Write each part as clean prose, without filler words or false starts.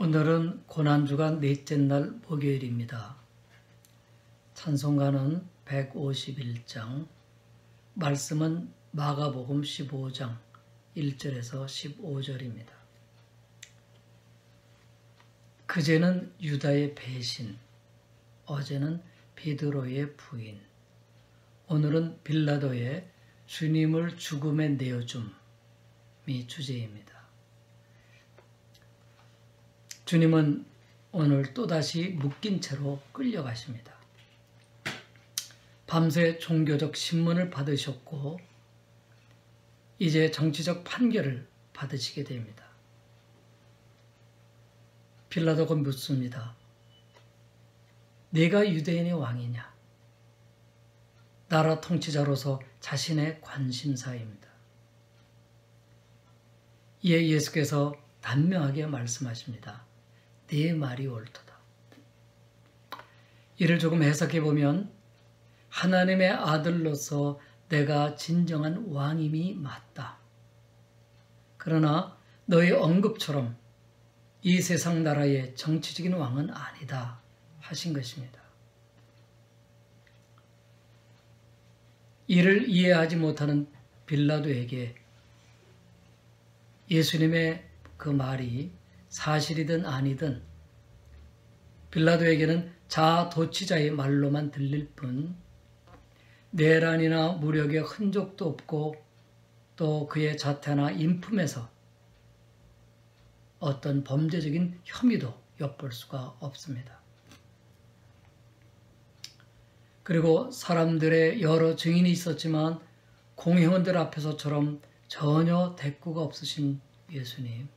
오늘은 고난주간 넷째 날 목요일입니다. 찬송가는 151장, 말씀은 마가복음 15장 1절에서 15절입니다. 그제는 유다의 배신, 어제는 베드로의 부인, 오늘은 빌라도의 주님을 죽음에 내어줌이 주제입니다. 주님은 오늘 또다시 묶인 채로 끌려가십니다. 밤새 종교적 신문을 받으셨고 이제 정치적 판결을 받으시게 됩니다. 빌라도가 묻습니다. 내가 유대인의 왕이냐? 나라 통치자로서 자신의 관심사입니다. 이에 예수께서 단명하게 말씀하십니다. 네 말이 옳도다. 이를 조금 해석해 보면 하나님의 아들로서 내가 진정한 왕임이 맞다. 그러나 너의 언급처럼 이 세상 나라의 정치적인 왕은 아니다 하신 것입니다. 이를 이해하지 못하는 빌라도에게 예수님의 그 말이 사실이든 아니든 빌라도에게는 자아도취자의 말로만 들릴 뿐 내란이나 무력의 흔적도 없고 또 그의 자태나 인품에서 어떤 범죄적인 혐의도 엿볼 수가 없습니다. 그리고 사람들의 여러 증인이 있었지만 공회원들 앞에서처럼 전혀 대꾸가 없으신 예수님.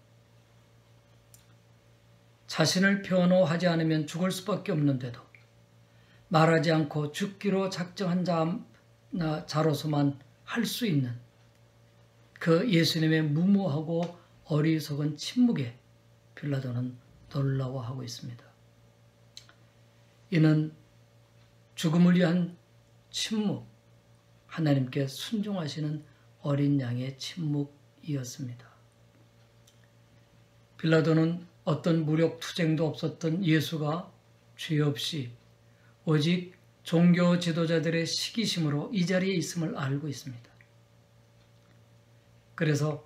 자신을 변호하지 않으면 죽을 수밖에 없는데도 말하지 않고 죽기로 작정한 자로서만 할 수 있는 그 예수님의 무모하고 어리석은 침묵에 빌라도는 놀라워하고 있습니다. 이는 죽음을 위한 침묵, 하나님께 순종하시는 어린 양의 침묵이었습니다. 빌라도는 어떤 무력 투쟁도 없었던 예수가 죄 없이 오직 종교 지도자들의 시기심으로 이 자리에 있음을 알고 있습니다. 그래서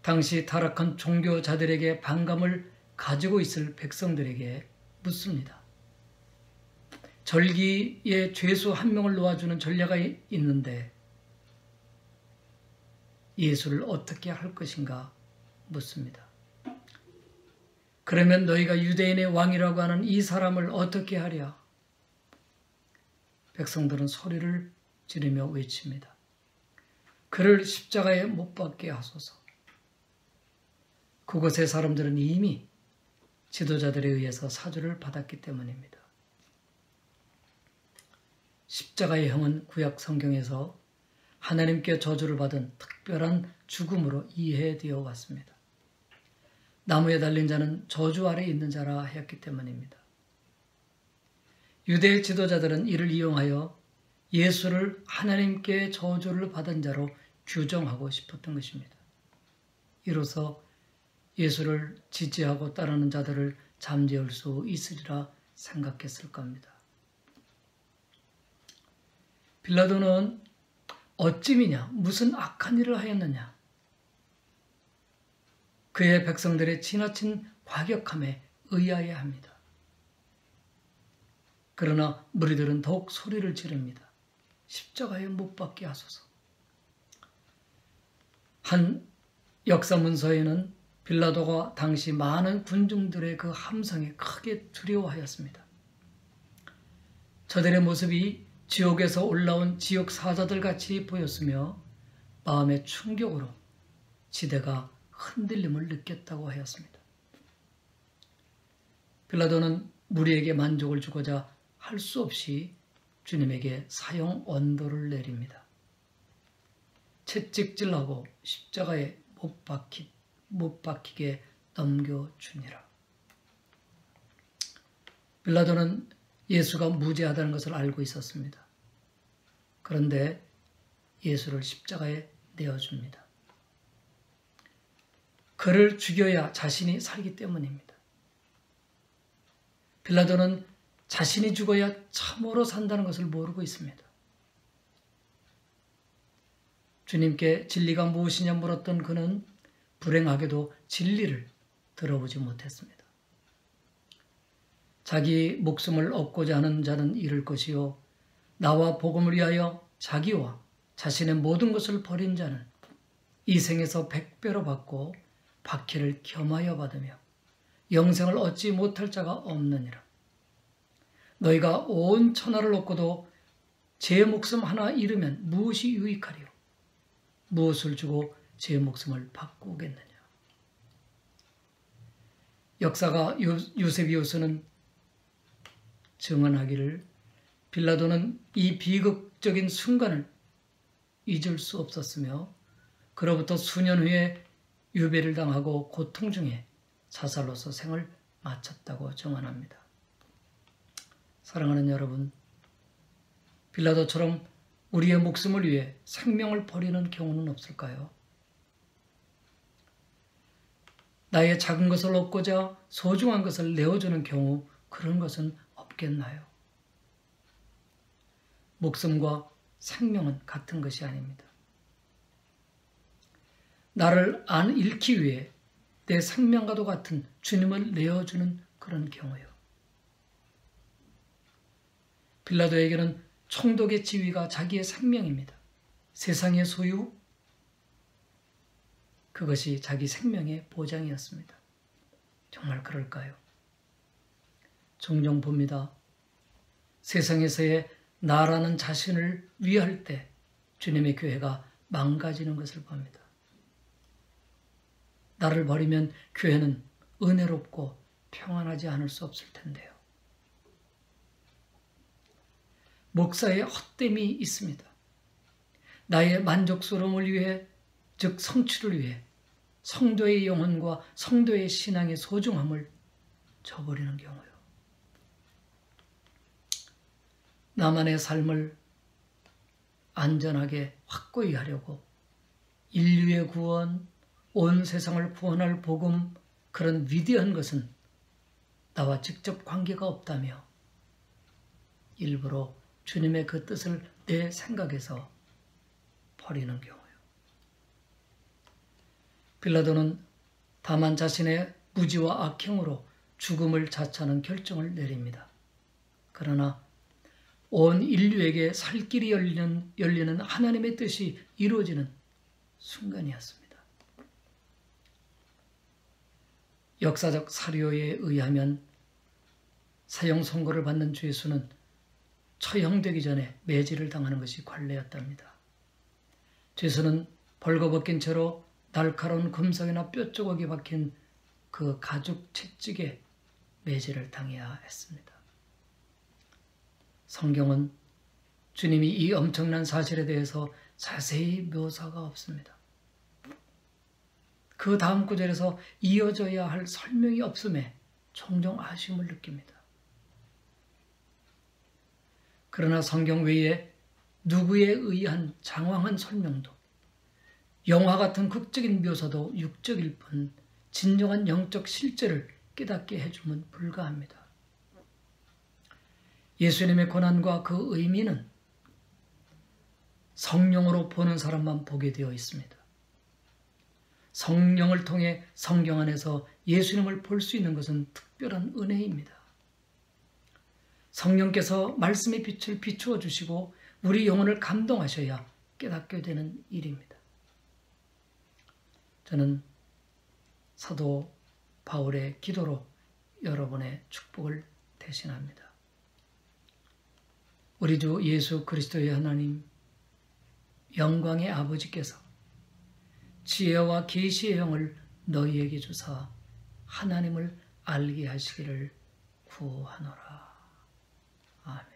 당시 타락한 종교자들에게 반감을 가지고 있을 백성들에게 묻습니다. 절기에 죄수 한 명을 놓아주는 전례가 있는데 예수를 어떻게 할 것인가 묻습니다. 그러면 너희가 유대인의 왕이라고 하는 이 사람을 어떻게 하랴? 백성들은 소리를 지르며 외칩니다. 그를 십자가에 못 박게 하소서. 그곳의 사람들은 이미 지도자들에 의해서 사주를 받았기 때문입니다. 십자가의 형은 구약 성경에서 하나님께 저주를 받은 특별한 죽음으로 이해되어 왔습니다. 나무에 달린 자는 저주 아래 있는 자라 하였기 때문입니다. 유대 지도자들은 이를 이용하여 예수를 하나님께 저주를 받은 자로 규정하고 싶었던 것입니다. 이로써 예수를 지지하고 따르는 자들을 잠재울 수 있으리라 생각했을 겁니다. 빌라도는 어찌미냐, 무슨 악한 일을 하였느냐. 그의 백성들의 지나친 과격함에 의아해합니다. 그러나 무리들은 더욱 소리를 지릅니다. 십자가에 못 박게 하소서. 한 역사 문서에는 빌라도가 당시 많은 군중들의 그 함성에 크게 두려워하였습니다. 저들의 모습이 지옥에서 올라온 지옥 사자들 같이 보였으며 마음의 충격으로 지대가 흔들림을 느꼈다고 하였습니다. 빌라도는 무리에게 만족을 주고자 할 수 없이 주님에게 사형 언도를 내립니다. 채찍질하고 십자가에 못 박히게 넘겨주니라. 빌라도는 예수가 무죄하다는 것을 알고 있었습니다. 그런데 예수를 십자가에 내어줍니다. 그를 죽여야 자신이 살기 때문입니다. 빌라도는 자신이 죽어야 참으로 산다는 것을 모르고 있습니다. 주님께 진리가 무엇이냐 물었던 그는 불행하게도 진리를 들어보지 못했습니다. 자기 목숨을 얻고자 하는 자는 잃을 것이요 나와 복음을 위하여 자기와 자신의 모든 것을 버린 자는 이 생에서 100배로 받고 박해를 겸하여 받으며 영생을 얻지 못할 자가 없느니라. 너희가 온 천하를 얻고도 제 목숨 하나 잃으면 무엇이 유익하리요? 무엇을 주고 제 목숨을 바꾸겠느냐? 역사가 유세비우스는 증언하기를 빌라도는 이 비극적인 순간을 잊을 수 없었으며 그로부터 수년 후에 유배를 당하고 고통 중에 사살로서 생을 마쳤다고 증언합니다. 사랑하는 여러분, 빌라도처럼 우리의 목숨을 위해 생명을 버리는 경우는 없을까요? 나의 작은 것을 얻고자 소중한 것을 내어주는 경우 그런 것은 없겠나요? 목숨과 생명은 같은 것이 아닙니다. 나를 안 잃기 위해 내 생명과도 같은 주님을 내어주는 그런 경우요. 빌라도에게는 총독의 지위가 자기의 생명입니다. 세상의 소유, 그것이 자기 생명의 보장이었습니다. 정말 그럴까요? 종종 봅니다. 세상에서의 나라는 자신을 위할 때 주님의 교회가 망가지는 것을 봅니다. 나를 버리면 교회는 은혜롭고 평안하지 않을 수 없을 텐데요. 목사의 헛됨이 있습니다. 나의 만족스러움을 위해, 즉 성취를 위해 성도의 영혼과 성도의 신앙의 소중함을 저버리는 경우요. 나만의 삶을 안전하게 확고히 하려고 인류의 구원, 온 세상을 구원할 복음, 그런 위대한 것은 나와 직접 관계가 없다며 일부러 주님의 그 뜻을 내 생각에서 버리는 경우요. 빌라도는 다만 자신의 무지와 악행으로 죽음을 자처하는 결정을 내립니다. 그러나 온 인류에게 살 길이 열리는 하나님의 뜻이 이루어지는 순간이었습니다. 역사적 사료에 의하면 사형 선고를 받는 주 예수는 처형되기 전에 매질을 당하는 것이 관례였답니다. 죄수는 벌거벗긴 채로 날카로운 금속이나 뼈조각이 박힌 그 가죽 채찍에 매질을 당해야 했습니다. 성경은 주님이 이 엄청난 사실에 대해서 자세히 묘사가 없습니다. 그 다음 구절에서 이어져야 할 설명이 없음에 종종 아쉬움을 느낍니다. 그러나 성경 외에 누구에 의한 장황한 설명도, 영화 같은 극적인 묘사도 육적일 뿐 진정한 영적 실제를 깨닫게 해주면 불가합니다. 예수님의 고난과 그 의미는 성령으로 보는 사람만 보게 되어 있습니다. 성령을 통해 성경 안에서 예수님을 볼 수 있는 것은 특별한 은혜입니다. 성령께서 말씀의 빛을 비추어 주시고 우리 영혼을 감동하셔야 깨닫게 되는 일입니다. 저는 사도 바울의 기도로 여러분의 축복을 대신합니다. 우리 주 예수 그리스도의 하나님, 영광의 아버지께서 지혜와 계시의 영을 너희에게 주사 하나님을 알게 하시기를 구하노라. 아멘.